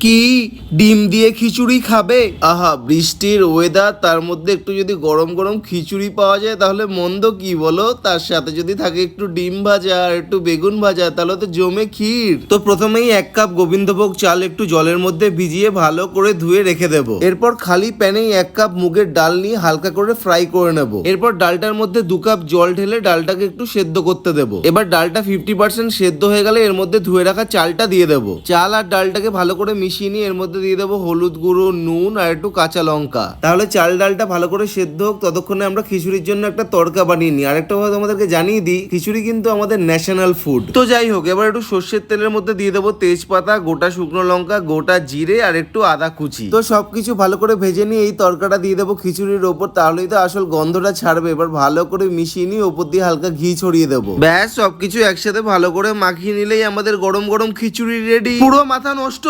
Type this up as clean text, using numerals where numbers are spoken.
কি ডিম দিয়ে খিচুড়ি খাবে? আহা, বৃষ্টির ওয়েদার, তার মধ্যে একটু যদি গরম গরম খিচুড়ি পাওয়া যায় তাহলে মন্দ কি বলো? তার সাথে যদি থাকে একটু ডিম ভাজা আর একটু বেগুন ভাজা, তাহলে তো জমে ক্ষীর। তো প্রথমেই 1 কাপ গোবিন্দভোগ চাল একটু জলের মধ্যে ভিজিয়ে ভালো করে ধুয়ে রেখে দেবো। এরপর খালি প্যানেই 1 কাপ মুগের ডাল নিয়ে হালকা করে ফ্রাই করে নেব। এরপর ডালটার মধ্যে 2 কাপ জল ঢেলে ডালটাকে একটু সেদ্ধ করতে দেবো। এবার ডালটা 50% সেদ্ধ হয়ে গেলে এর মধ্যে ধুয়ে রাখা চালটা দিয়ে দেবো। চাল আর ডালটাকে ভালো করে মিশিয়ে নিয়ে এর মধ্যে দিয়ে দেবো হলুদ গুঁড়ো, নুন আর একটু কাঁচা লঙ্কা। তাহলে চাল ডালটা ভালো করে সেদ্ধ হোক, ততক্ষণে আমরা খিচুড়ির জন্য একটা তড়কা বানিয়ে নিই। আরেকটা কথা তোমাদেরকে জানিয়ে দিই, খিচুড়ি কিন্তু আমাদের ন্যাশনাল ফুড। তো যাই হোক, এবার একটু সর্ষের তেলের মধ্যে দিয়ে দেবো তেজপাতা, গোটা শুকনো লঙ্কা, গোটা জিরে আর একটু আদা কুচি। তো সবকিছু ভালো করে ভেজে নিয়ে এই তড়কাটা দিয়ে দেবো খিচুড়ির ওপর, তাহলেই তো আসল গন্ধটা ছাড়বে। এবার ভালো করে মিশিয়ে নিয়ে ওপর দিয়ে হালকা ঘি ছড়িয়ে দেবো। ব্যাস, সবকিছু একসাথে ভালো করে মাখিয়ে নিলেই আমাদের গরম গরম খিচুড়ি রেডি। পুরো মাথা নষ্ট।